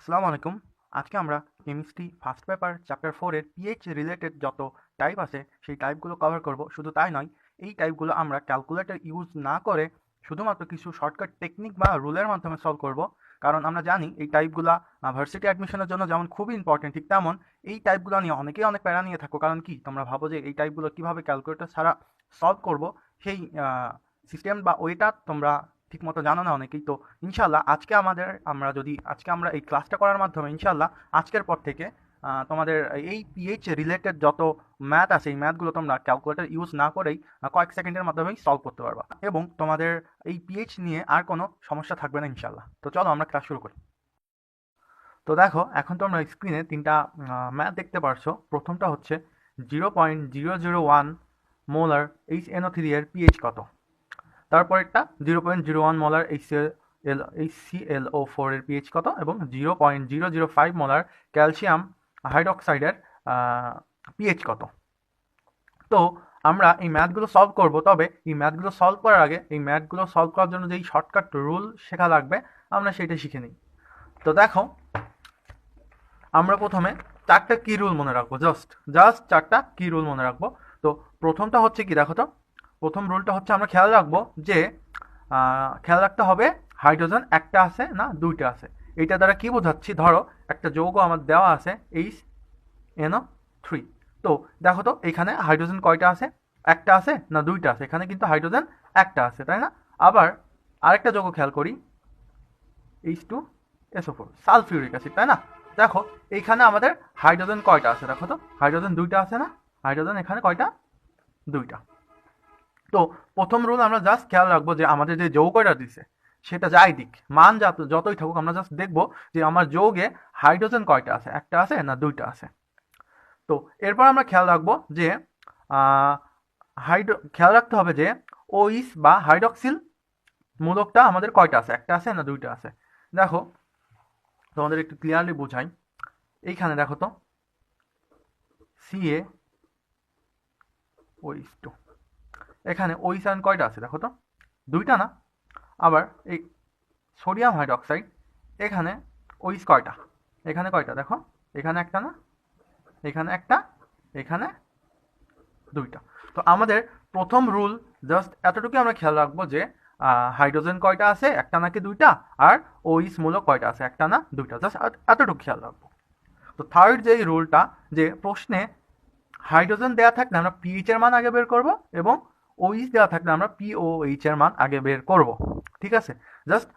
আসসালামু আলাইকুম। আজকে আমরা কেমিস্ট্রি ফার্স্ট পেপার চ্যাপ্টার 4 এর পিএইচ রিলেটেড যত টাইপ আছে সেই টাইপগুলো কভার করব। শুধু তাই নয়, এই টাইপগুলো আমরা ক্যালকুলেটর ইউজ না করে শুধুমাত্র কিছু শর্টকাট টেকনিক বা রুলের মাধ্যমে সলভ করব। কারণ আমরা জানি এই টাইপগুলো ভার্সিটি অ্যাডমিশনের জন্য যেমন খুবই ইম্পর্টেন্ট, ঠিক তেমন এই টাইপগুলো নিয়ে অনেকেই অনেক প্যারা নিয়ে থাকো। কারণ কি তোমরা ভাবো যে এই টাইপগুলো কীভাবে ক্যালকুলেটর ছাড়া সলভ করব, সেই সিস্টেম বা ওয়েটা তোমরা ঠিকমতো জানো না অনেকেই। তো ইনশাল্লাহ আজকে আমরা এই ক্লাসটা করার মাধ্যমে ইনশাল্লাহ আজকের পর থেকে তোমাদের এই পিএইচ রিলেটেড যত ম্যাথ আছে এই ম্যাথগুলো তোমরা ক্যালকুলেটর ইউজ না করেই কয়েক সেকেন্ডের মাধ্যমেই সলভ করতে পারবা, এবং তোমাদের এই পিএইচ নিয়ে আর কোনো সমস্যা থাকবে না ইনশাল্লাহ। তো চলো আমরা ক্লাস শুরু করি। তো দেখো, এখন তোমরা স্ক্রিনে তিনটা ম্যাথ দেখতে পারছো। প্রথমটা হচ্ছে 0.001 মোলার HNO3 এর পিএইচ কত। তারপরেরটা 0.01 মোলার HClO4 এর পিএইচ কত, এবং 0.005 মোলার ক্যালসিয়াম হাইড্রক্সাইডের পিএইচ কত। তো আমরা এই ম্যাথগুলো সলভ করব, তবে এই ম্যাথগুলো সলভ করার আগে এই ম্যাথগুলো সলভ করার জন্য যেই শর্টকাট রুল শেখা লাগবে আমরা সেটা শিখে নিই। তো দেখো, আমরা প্রথমে চারটা কি রুল মনে রাখবো, জাস্ট চারটা কি রুল মনে রাখবো। তো প্রথমটা হচ্ছে কি, দেখো তো, প্রথম রুলটা হচ্ছে আমরা খেয়াল রাখবো যে খেয়াল রাখতে হবে হাইড্রোজেন একটা আছে না দুইটা আছে। এইটা দ্বারা কি বোঝাচ্ছি, ধরো একটা যৌগ আমার দেওয়া আছে HNO3। তো দেখো তো এখানে হাইড্রোজেন কয়টা আছে, একটা আছে না দুইটা আছে। এখানে কিন্তু হাইড্রোজেন একটা আছে, তাই না? আবার আরেকটা যৌগ খেয়াল করি, H2SO4 সালফিউরিক অ্যাসিড, তাই না? দেখো এইখানে আমাদের হাইড্রোজেন কয়টা আছে, দেখো তো হাইড্রোজেন দুইটা আছে না? হাইড্রোজেন এখানে কয়টা, দুইটা। তো প্রথম রুল আমরা জাস্ট খেয়াল রাখবো যে আমাদের যে যৌগটা দিছে সেটা যাই দিক, মান যতই থাকুক, আমরা জাস্ট দেখবো যে আমার যৌগে হাইড্রোজেন কয়টা আছে, একটা আছে না দুইটা আছে। তো এরপর আমরা খেয়াল রাখবো যে খেয়াল রাখতে হবে যে ওইস বা হাইড্রক্সিল মূলকটা আমাদের কয়টা আছে, একটা আছে না দুইটা আছে। দেখো তোমাদের একটু ক্লিয়ারলি বোঝাই, এইখানে দেখো তো CaOH2, এখানে ওইস আয়ন কয়টা আছে, দেখো তো দুইটা না? আবার এই সোডিয়াম হাইড্রক্সাইড, এখানে ওইস কয়টা, এখানে কয়টা, দেখো এখানে একটা না, এখানে একটা, এখানে দুইটা। তো আমাদের প্রথম রুল জাস্ট এতটুকু আমরা খেয়াল রাখবো যে হাইড্রোজেন কয়টা আছে, একটা নাকি দুইটা, আর ওইস মূলক কয়টা আছে, একটা না দুইটা, জাস্ট এতটুকু খেয়াল রাখবো। তো থার্ড যে রুলটা, যে প্রশ্নে হাইড্রোজেন দেওয়া থাকলে আমরা পিএইচ এর মান আগে বের করব, এবং ওইস দেওয়া থাকলে আমরা পিওএইচ এর মান আগে বের করব। ঠিক আছে? জাস্ট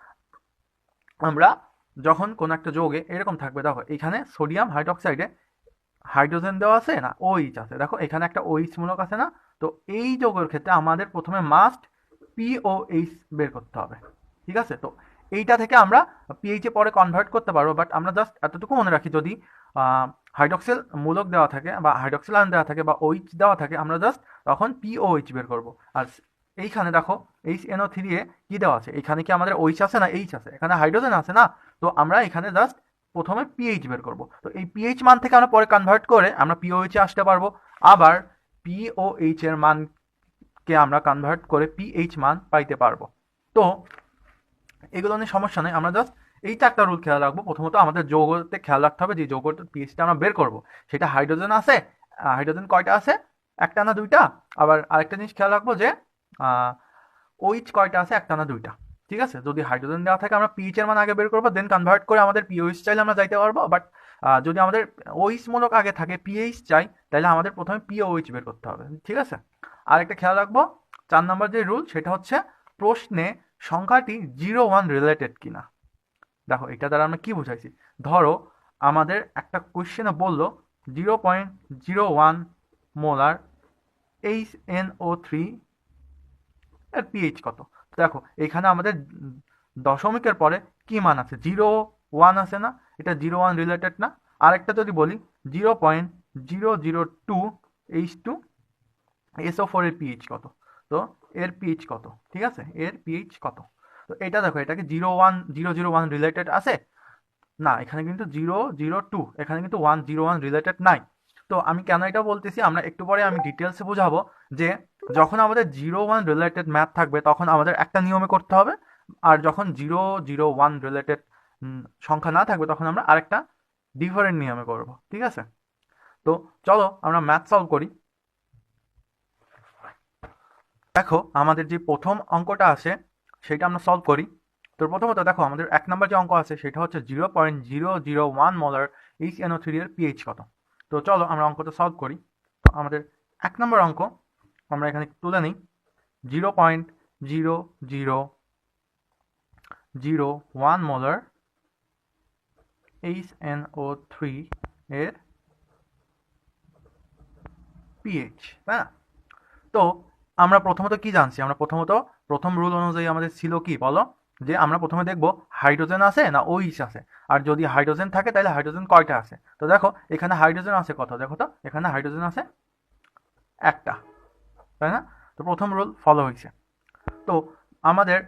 আমরা যখন কোনো একটা যৌগে এরকম থাকবে, দেখো এখানে সোডিয়াম হাইড্রক্সাইডে হাইড্রোজেন দেওয়া আছে না ওইচ আছে, দেখো এখানে একটা ওইচ মূলক আছে না? তো এই যৌগের ক্ষেত্রে আমাদের প্রথমে মাস্ট পিওএইচ বের করতে হবে। ঠিক আছে? তো এইটা থেকে আমরা পিএইচ এ পরে কনভার্ট করতে পারবো, বাট আমরা জাস্ট এতটুকু মনে রাখি, যদি হাইড্রক্সিল মূলক দেওয়া থাকে বা হাইড্রক্সিল আয়ন দেওয়া থাকে বা ওইচ দেওয়া থাকে, আমরা জাস্ট তখন পিওএইচ বের করব। আর এইখানে দেখো HNO3 এ কি দেওয়া আছে, এখানে কি আমাদের ওইচ আছে না এইচ আছে, এখানে হাইড্রোজেন আছে না? তো আমরা এখানে জাস্ট প্রথমে পিএইচ বের করব। তো এই পিএইচ মান থেকে আমরা পরে কনভার্ট করে আমরা পিওএইচ এ আসতে পারবো, আবার পিওএইচ এর মানকে আমরা কনভার্ট করে পিএইচ মান পাইতে পারবো। তো এগুলো নিয়ে সমস্যা নেই, আমরা জাস্ট এই চারটা রুল খেয়াল রাখবো। প্রথমত আমাদের যৌগতে খেয়াল রাখতে হবে যে যৌগটার পিএইচটা আমরা বের করব সেটা হাইড্রোজেন আছে, হাইড্রোজেন কয়টা আছে, একটা না দুইটা। আবার আরেকটা জিনিস খেয়াল রাখবো যে ওইচ কয়টা আছে, একটা না দুইটা। ঠিক আছে? যদি হাইড্রোজেন দেওয়া থাকে আমরা পিএইচ এর মান আগে বের করবো, দেন কনভার্ট করে আমাদের পিওএইচ চাইলে আমরা যাইতে পারবো। বাট যদি আমাদের ওইচ মূলক আগে থাকে, পিএইচ চাই, তাহলে আমাদের প্রথমে পিওএইচ বের করতে হবে। ঠিক আছে? আরেকটা খেয়াল রাখবো, 4 নম্বর যে রুল সেটা হচ্ছে প্রশ্নে সংখ্যাটি 0-1 রিলেটেড কিনা। দেখো এটা দ্বারা আমরা কি বুঝাইছি, ধরো আমাদের একটা কোশ্চেনে বললো 0.01 মোলার HNO3 এর পিএইচ কত। দেখো এখানে আমাদের দশমিকের পরে কি মান আছে, 0-1 আছে না? এটা 0-1 রিলেটেড না? আরেকটা যদি বলি 0.002 H2SO4 এর পিএইচ কত, তো এর পিএইচ কত? ঠিক আছে, এর পিএইচ কত? তো এটা দেখো, এটাকে 0-1 রিলেটেড আছে না, এখানে কিন্তু 0-0-2, এখানে কিন্তু 1-0-1 রিলেটেড নাই। তো আমি কেন এটা বলতেছি আমরা একটু পরে আমি ডিটেলসে বোঝাবো, যে যখন আমাদের 0-1 রিলেটেড ম্যাথ থাকবে তখন আমাদের একটা নিয়মে করতে হবে, আর যখন 0-0-1 রিলেটেড সংখ্যা না থাকবে তখন আমরা আরেকটা ডিফারেন্ট নিয়মে করব, ঠিক আছে? তো চলো আমরা ম্যাথ সলভ করি। দেখো আমাদের যে প্রথম অঙ্কটা আছে সেটা আমরা সলভ করি। তো প্রথমত দেখো আমাদের 1 নম্বর যে অঙ্ক আছে সেটা হচ্ছে 0.001 মোলার HNO3 এর পিএইচ কত। তো চলো আমরা অঙ্কটা সলভ করি। তো আমাদের 1 নম্বর অঙ্ক আমরা এখানে তুলে নিই। 0.0001 মোলার HNO3 এর পিএইচ, তাই না? তো আমরা প্রথমত কি জানছি? আমরা প্রথম রুল অনুযায়ী আমাদের ছিল কি বলো, যে আমরা প্রথমে দেখব হাইড্রোজেন আছে না ওইস আছে, আর যদি হাইড্রোজেন থাকে তাহলে হাইড্রোজেন কয়টা আছে। তো দেখো এখানে হাইড্রোজেন আছে কত, দেখো তো এখানে হাইড্রোজেন আছে একটা, তাই না? তো প্রথম রুল ফলো হয়েছে। তো আমাদের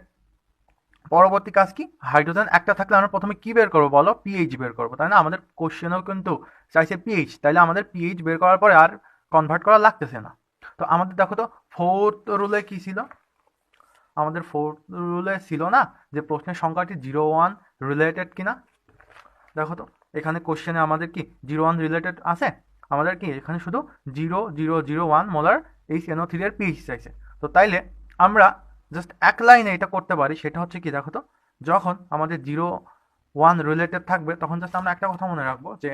পরবর্তী কাজ কি, হাইড্রোজেন একটা থাকলে আমরা প্রথমে কি বের করবো বলো, পিএইচ বের করবো, তাই না? আমাদের কোশ্চেনেও কিন্তু চাইছে পিএইচ, তাইলে আমাদের পিএইচ বের করার পরে আর কনভার্ট করা লাগতেছে না। তো আমাদের দেখো তো ফোর্থ রুলে কি ছিল, আমাদের ফোর্থ রুলে ছিল না যে প্রশ্নের সংখ্যাটি 0-1 রিলেটেড কিনা। দেখো তো এখানে কোশ্চেনে আমাদের কি 0-1 রিলেটেড আছে, আমাদের কি এখানে শুধু 0.001 মোলার HNO3 এর পিএইচ চাইছে। তো তাইলে আমরা জাস্ট এক লাইনে এটা করতে পারি, সেটা হচ্ছে কি দেখো তো, যখন আমাদের 0-1 রিলেটেড থাকবে তখন জাস্ট আমরা একটা কথা মনে রাখবো যে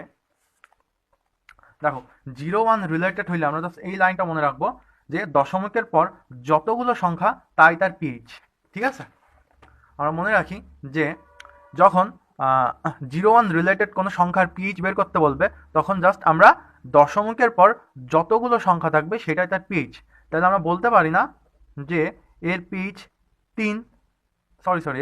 দেখো 0-1 রিলেটেড হইলে আমরা জাস্ট এই লাইনটা মনে রাখবো যে দশমিকের পর যতগুলো সংখ্যা তাই তার পিএইচ, ঠিক আছে? আমরা মনে রাখি যে যখন 0-1 রিলেটেড কোনো সংখ্যার পিএইচ বের করতে বলবে তখন জাস্ট আমরা দশমিকের পর যতগুলো সংখ্যা থাকবে সেটাই তার পিএইচ। তাহলে আমরা বলতে পারি না যে এর পিএইচ 3,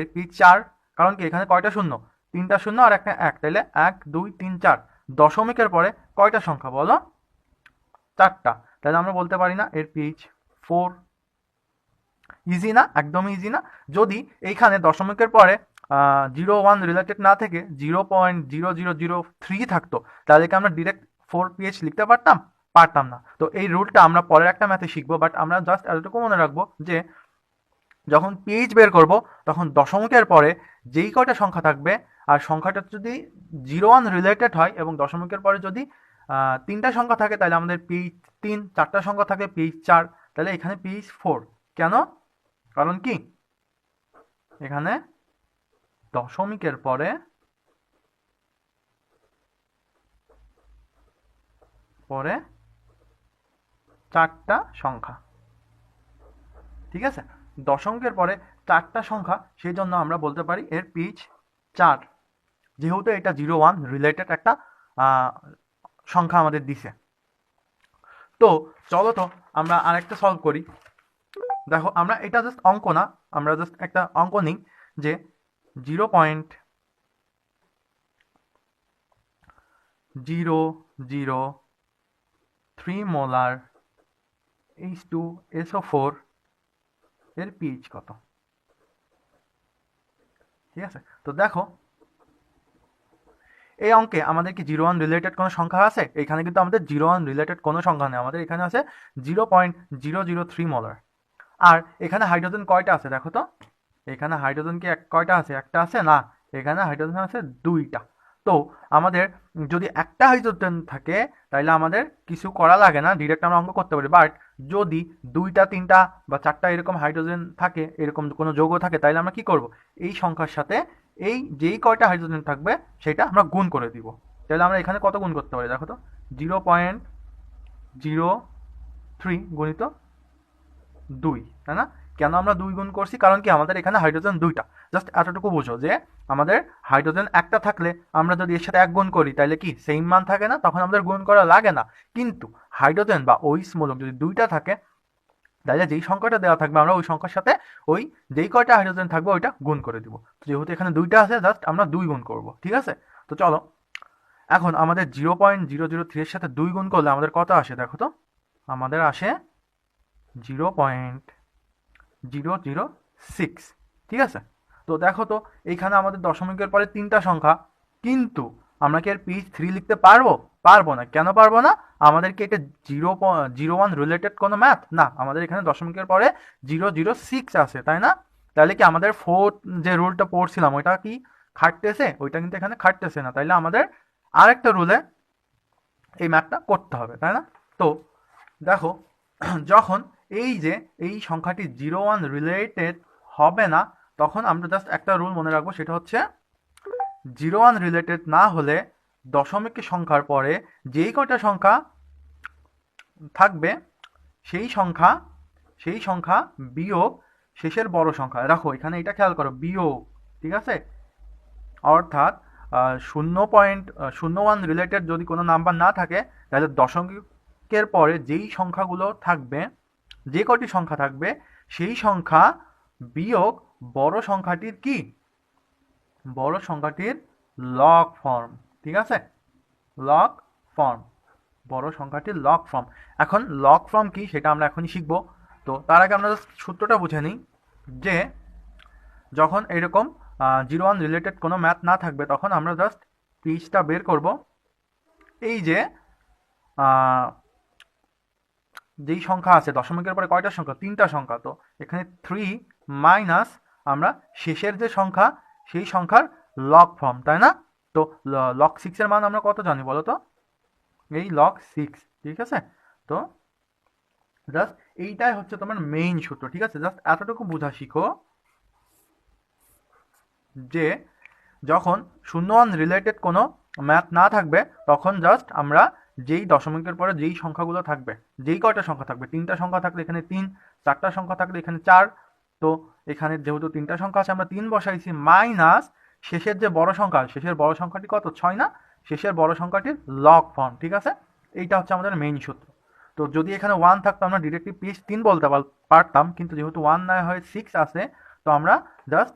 এর পিএইচ 4, কারণ কি এখানে কয়টা শূন্য, 3টা শূন্য আর একটা 1, তাহলে 1 2 3 4 দশমিকের পরে কয়টা সংখ্যা বলো, 4টা। তাহলে আমরা বলতে পারি না এর পিএইচ 4। ইজি না, একদমই ইজি না। যদি এইখানে দশমিকের পরে 0-1 রিলেটেড না থেকে 0.0003 থাকতো তাহলে কি আমরা ডিরেক্ট 4 পিএইচ লিখতে পারতাম না। তো এই রুলটা আমরা পরের একটা ম্যাথে শিখবো, বাট আমরা জাস্ট এতটুকু মনে রাখবো যে যখন পিএইচ বের করব তখন দশমিকের পরে যেই কয়টা সংখ্যা থাকবে, আর সংখ্যাটা যদি 0-1 রিলেটেড হয় এবং দশমিকের পরে যদি 3টা সংখ্যা থাকে তাহলে আমাদের পিএইচ 3, 4টা সংখ্যা থাকে পিএইচ 4, তাহলে এখানে পিএইচ 4 কেন, কারণ কি এখানে দশমিকের পরে পরে 4টা সংখ্যা, ঠিক আছে? দশমিকের পরে 4টা সংখ্যা, সেই জন্য আমরা বলতে পারি এর পিএইচ 4, যেহেতু এটা 0-1 রিলেটেড একটা সংখ্যা আমাদের দিছে। তো চলো তো আমরা আরেকটা সলভ করি। দেখো আমরা এটা জাস্ট অঙ্ক না, আমরা জাস্ট একটা অঙ্ক নিই যে 0.003 মোলার H2SO4 এর পিএইচ কত, ঠিক আছে? তো দেখো এই অঙ্কে আমাদের কি 0-1 রিলেটেড কোনো সংখ্যা আছে? এখানে কিন্তু আমাদের 0-1 রিলেটেড কোনো সংখ্যা নেই, আমাদের এখানে আছে 0.003 মোলার। আর এখানে হাইড্রোজেন কয়টা আছে দেখো তো, এখানে হাইড্রোজেন কি কয়টা আছে, একটা আছে না, এখানে হাইড্রোজেন আছে 2টা। তো আমাদের যদি একটা হাইড্রোজেন থাকে তাহলে আমাদের কিছু করা লাগে না, ডিরেক্ট আমরা অঙ্ক করতে পারি। বাট যদি 2টা 3টা বা 4টা এরকম হাইড্রোজেন থাকে, এরকম কোনো যৌগ থাকে, তাহলে আমরা কি করব, এই সংখ্যার সাথে এই যেই কয়টা হাইড্রোজেন থাকবে সেটা আমরা গুণ করে দিব। তাহলে আমরা এখানে কত গুণ করতে পারি দেখো তো, 0.03 গুণিত 2, তাই না? কেন আমরা 2 গুণ করছি, কারণ কি আমাদের এখানে হাইড্রোজেন 2টা। জাস্ট এতটুকু বুঝো যে আমাদের হাইড্রোজেন একটা থাকলে আমরা যদি এর সাথে 1 গুণ করি তাহলে কি সেম মান থাকে না, তখন আমাদের গুণ করা লাগে না। কিন্তু হাইড্রোজেন বা ওইস মূলক যদি 2টা থাকে তাহলে যেই সংখ্যাটা দেওয়া থাকবে আমরা ওই সংখ্যার সাথে ওই যেই কয়টা হাইড্রোজেন থাকবে ওইটা গুণ করে দিব। যেহেতু এখানে 2টা আছে জাস্ট আমরা 2 গুণ করব, ঠিক আছে? তো চলো এখন আমাদের 0.003 এর সাথে 2 গুণ করলে আমাদের কত আসে দেখো তো, আমাদের আসে 0.006, ঠিক আছে? তো দেখো তো এইখানে আমাদের দশমিকের পরে 3টা সংখ্যা, কিন্তু আমরা কি এর পিএইচ 3 লিখতে পারবো না। কেন পারবো না, আমাদের কি এটা 0.01 রিলেটেড কোনো ম্যাথ না, আমাদের এখানে দশমিকের পরে 0.06 আছে, তাই না? তাহলে কি আমাদের 4 যে রুলটা পড়ছিলাম ওইটা কি খাটতেছে ওইটা কিন্তু এখানে খাটতেছে না, তাইলে আমাদের আরেকটা রুলে এই ম্যাথটা করতে হবে, তাই না? তো দেখো যখন এই যে এই সংখ্যাটি 0 1 রিলেটেড হবে না, তখন আমরা জাস্ট একটা রুল মনে রাখবো, সেটা হচ্ছে 0 1 রিলেটেড না হলে দশমিক সংখ্যার পরে যেই কয়টা সংখ্যা থাকবে সেই সংখ্যা বিয়োগ শেষের বড় সংখ্যা। রাখো এখানে এটা খেয়াল করো, বিয়োগ, ঠিক আছে? অর্থাৎ 0.01 রিলেটেড যদি কোনো নাম্বার না থাকে, তাহলে দশমিকের পরে যেই সংখ্যাগুলো থাকবে, যে কটি সংখ্যা থাকবে সেই সংখ্যা বিয়োগ বড় সংখ্যাটির কি, বড় সংখ্যাটির লগ ফর্ম, ঠিক আছে? লগ ফর্ম, বড় সংখ্যাটির লগ ফর্ম। এখন লগ ফর্ম কি সেটা আমরা এখনই শিখব। তো তার আগে আমরা সূত্রটা বুঝে নিই, যে যখন এরকম 0 1 রিলেটেড কোনো ম্যাথ না থাকবে, তখন আমরা জাস্ট পিচটা বের করব। এই যে যেই সংখ্যা আছে দশমিকের পরে কয়টা সংখ্যা, 3টা সংখ্যা, তো এখানে 3 মাইনাস আমরা শেষের যে সংখ্যা সেই সংখ্যার লগ ফর্ম, তাই না? তো লগ 6 এর মান আমরা কত জানি বলো তো? এই লগ 6, ঠিক আছে? তো জাস্ট এইটাই হচ্ছে তোমার মেইন সূত্র, ঠিক আছে? জাস্ট এতটুকু বোঝা শিখো যে যখন 0 1 রিলেটেড কোনো ম্যাথ না থাকবে, তখন জাস্ট আমরা যেই দশমিকের পরে যেই সংখ্যাগুলো থাকবে, যেই কয়টা সংখ্যা থাকবে, 3টা সংখ্যা থাকলে এখানে 3, 4টা সংখ্যা থাকলে এখানে 4, তো এখানে যেহেতু 3টা সংখ্যা আছে আমরা 3 বসাইছি, মাইনাস শেষের যে বড় সংখ্যা, শেষের বড় সংখ্যাটি কত, 6 না? শেষের বড় সংখ্যাটির লগ ফর্ম, ঠিক আছে? এইটা হচ্ছে আমাদের মেইন সূত্র। তো যদি এখানে 1 থাকতো আমরা ডিরেক্টলি পিস 3 বলতে পারতাম, কিন্তু যেহেতু 1 না হয়ে 6 আছে, তো আমরা জাস্ট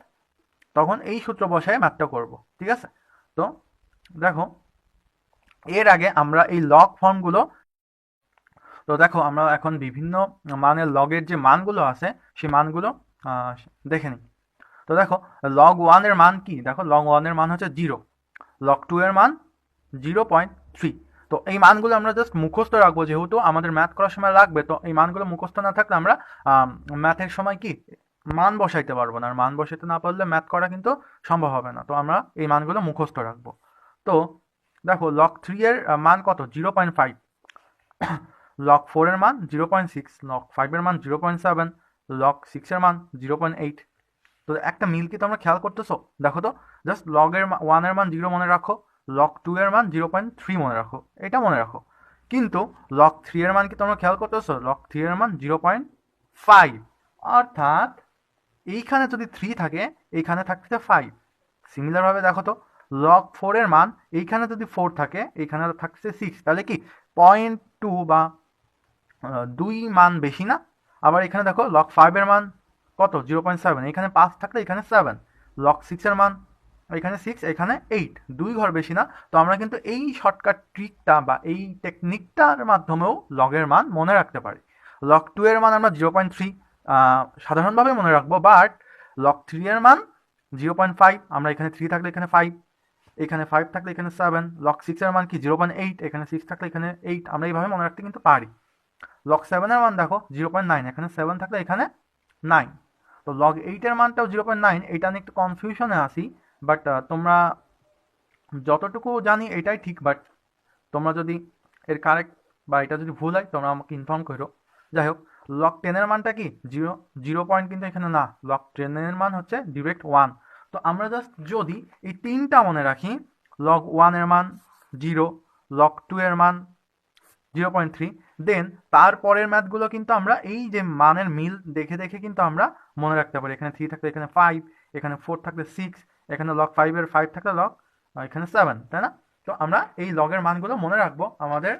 তখন এই সূত্র বসায় ম্যাথটা করব, ঠিক আছে? তো দেখো এর আগে আমরা এই লগ ফর্মগুলো, তো দেখো আমরা এখন বিভিন্ন মানের লগের যে মানগুলো আছে সেই মানগুলো দেখে নিই। তো দেখো লগ 1 এর মান কি, দেখো লগ 1 এর মান হচ্ছে 0, লগ 2 এর মান 0.3। তো এই মানগুলো আমরা জাস্ট মুখস্থ রাখবো, যেহেতু আমাদের ম্যাথ করার সময় লাগবে। তো এই মানগুলো মুখস্থ না থাকলে আমরা ম্যাথের সময় কি মান বসাইতে পারবো না, আর মান বসাইতে না পারলে ম্যাথ করা কিন্তু সম্ভব হবে না। তো আমরা এই মানগুলো মুখস্থ রাখবো। তো দেখো লগ 3 এর মান কত, 0.5, লগ 4 এর মান 0.6, লগ 5 এর মান 0.7, লগ 6 এর মান 0.8। তো একটা মিল কি তোমরা খেয়াল করতেছো? দেখো তো, জাস্ট লগের 1 এর মান 0 মনে রাখো, লগ 2 এর মান 0.3 মনে রাখো, এটা মনে রাখো। কিন্তু লগ 3 এর মান কি তোমরা খেয়াল করতেছো? লগ 3 এর মান 0.5, অর্থাৎ এইখানে যদি 3 থাকে এইখানে থাকছে 5। সিমিলারভাবে দেখো তো, লগ 4 এর মান এইখানে যদি 4 থাকে এইখানে থাকছে 6, তাহলে কি 0.2 বা 2 মান বেশি না? আবার এখানে দেখো লগ 5 এর মান কত, 0.7, এখানে 5 থাকলে এখানে 7, লগ 6 এর মান এখানে 6, এখানে 8, 2 ঘর বেশি না? তো আমরা কিন্তু এই শর্টকাট ট্রিকটা বা এই টেকনিকটার মাধ্যমেও লগের মান মনে রাখতে পারি। লগ 2 এর মান আমরা 0.3 সাধারণভাবে মনে রাখবো, বাট লগ 3 এর মান 0.5, আমরা এখানে 3 থাকলে এখানে 5, এখানে 5 থাকলে এখানে 7, লগ 6 এর মান কি 0.8, এখানে 6 থাকলে এখানে 8, আমরা এইভাবে মনে রাখতে কিন্তু পারি। লগ 7 এর মান দেখো 0.9, এখানে 7 থাকলে এখানে 9। তো লগ 8 এর মানটাও 0.9, এটা নিয়ে একটু কনফিউশনে আসি, বাট তোমরা যতটুকু জানি এটাই ঠিক। বাট তোমরা যদি এর কারেক্ট বা এটা যদি ভুল হয় তোমরা আমাকে ইনফর্ম করো। যাই হোক, লগ 10 এর মানটা কি 0 পয়েন্ট, কিন্তু এখানে না, লগ 10 এর মান হচ্ছে ডিরেক্ট 1। তো আমরা জাস্ট যদি এই তিনটা মনে রাখি, লগ 1 এর মান 0, লগ 2 এর মান 0.3, দেন তারপরের ম্যাথগুলো কিন্তু আমরা এই যে মানের মিল দেখে দেখে কিন্তু আমরা মনে রাখতে পারি। এখানে 3 থাকলে এখানে 5, এখানে 4 থাকলে 6, এখানে লগ 5 এর 5 থাকলে লগ এখানে 7, তাই না? তো আমরা এই লগের মানগুলো মনে রাখবো আমাদের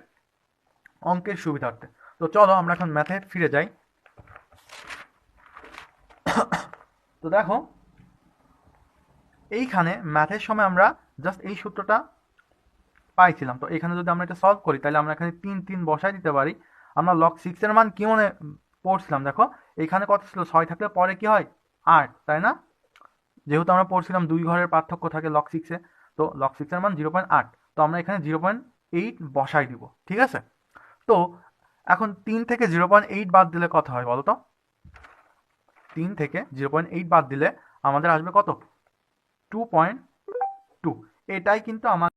অঙ্কের সুবিধার্থে। তো চলো আমরা এখন ম্যাথে ফিরে যাই। তো দেখো এইখানে ম্যাথের সময় আমরা জাস্ট এই সূত্রটা পাইছিলাম। তো এখানে যদি আমরা এটা সলভ করি তাহলে আমরা এখানে 3 3 বসাই দিতে পারি। আমরা লগ 6 এর মান কি মনে পড়ছিলাম? দেখো এখানে কত ছিল, 6 থাকলে পরে কি হয় 8, তাই না? যেহেতু আমরা পড়ছিলাম 2 ঘরের পার্থক্য থাকে লগ 6 এ, তো লগ 6 এর মান 0.8, তো আমরা এখানে 0.8 বসাই দিব, ঠিক আছে? তো এখন 3 থেকে 0.8 বাদ দিলে কত হয় বলো তো? 3 থেকে 0.8 বাদ দিলে আমাদের আসবে কত, 2.5, টু, এটাই কিন্তু আমার